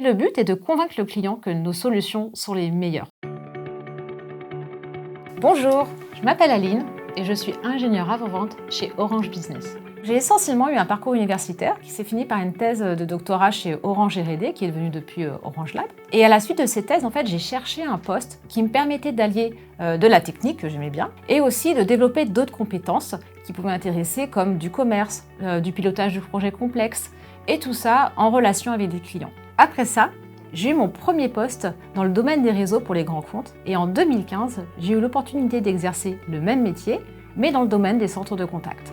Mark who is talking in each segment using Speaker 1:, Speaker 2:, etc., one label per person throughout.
Speaker 1: Le but est de convaincre le client que nos solutions sont les meilleures. Bonjour, je m'appelle Aline et je suis ingénieure avant-vente chez Orange Business. J'ai essentiellement eu un parcours universitaire qui s'est fini par une thèse de doctorat chez Orange R&D qui est devenue depuis Orange Lab. Et à la suite de ces thèses, j'ai cherché un poste qui me permettait d'allier de la technique que j'aimais bien et aussi de développer d'autres compétences qui pouvaient m'intéresser comme du commerce, du pilotage de projets complexes et tout ça en relation avec des clients. Après ça, j'ai eu mon premier poste dans le domaine des réseaux pour les grands comptes et en 2015, j'ai eu l'opportunité d'exercer le même métier mais dans le domaine des centres de contact.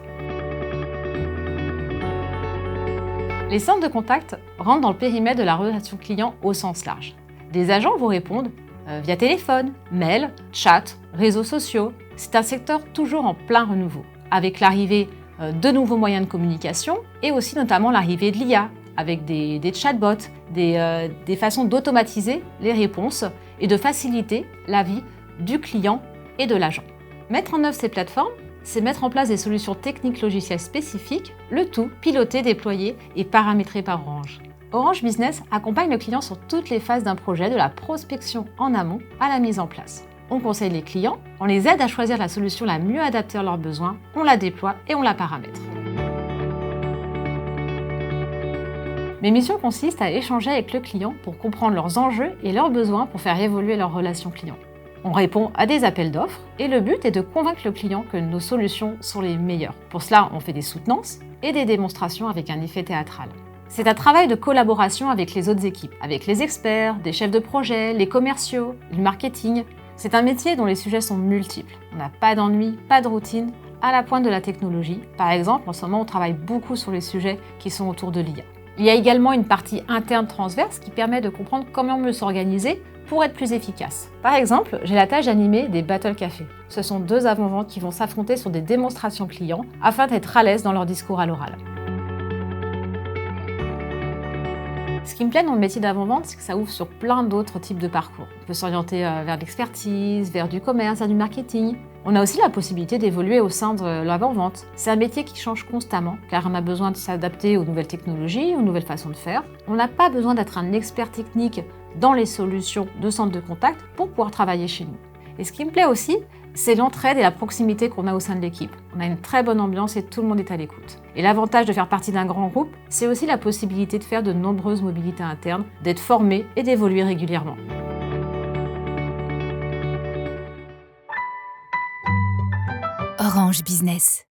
Speaker 1: Les centres de contact rentrent dans le périmètre de la relation client au sens large. Des agents vous répondent via téléphone, mail, chat, réseaux sociaux. C'est un secteur toujours en plein renouveau, avec l'arrivée de nouveaux moyens de communication et aussi notamment l'arrivée de l'IA, avec des chatbots, des façons d'automatiser les réponses et de faciliter la vie du client et de l'agent. Mettre en œuvre ces plateformes, c'est mettre en place des solutions techniques logicielles spécifiques, le tout piloté, déployé et paramétré par Orange. Orange Business accompagne le client sur toutes les phases d'un projet, de la prospection en amont à la mise en place. On conseille les clients, on les aide à choisir la solution la mieux adaptée à leurs besoins, on la déploie et on la paramètre. Mes missions consistent à échanger avec le client pour comprendre leurs enjeux et leurs besoins pour faire évoluer leur relation client. On répond à des appels d'offres et le but est de convaincre le client que nos solutions sont les meilleures. Pour cela, on fait des soutenances et des démonstrations avec un effet théâtral. C'est un travail de collaboration avec les autres équipes, avec les experts, des chefs de projet, les commerciaux, le marketing. C'est un métier dont les sujets sont multiples. On n'a pas d'ennui, pas de routine, à la pointe de la technologie. Par exemple, en ce moment, on travaille beaucoup sur les sujets qui sont autour de l'IA. Il y a également une partie interne transverse qui permet de comprendre comment mieux s'organiser pour être plus efficace. Par exemple, j'ai la tâche d'animer des Battle Café. Ce sont deux avant-ventes qui vont s'affronter sur des démonstrations clients afin d'être à l'aise dans leur discours à l'oral. Ce qui me plaît dans le métier d'avant-vente, c'est que ça ouvre sur plein d'autres types de parcours. On peut s'orienter vers l'expertise, vers du commerce, vers du marketing. On a aussi la possibilité d'évoluer au sein de l'avant-vente. C'est un métier qui change constamment, car on a besoin de s'adapter aux nouvelles technologies, aux nouvelles façons de faire. On n'a pas besoin d'être un expert technique dans les solutions de centre de contact pour pouvoir travailler chez nous. Et ce qui me plaît aussi, c'est l'entraide et la proximité qu'on a au sein de l'équipe. On a une très bonne ambiance et tout le monde est à l'écoute. Et l'avantage de faire partie d'un grand groupe, c'est aussi la possibilité de faire de nombreuses mobilités internes, d'être formé et d'évoluer régulièrement.
Speaker 2: Orange Business.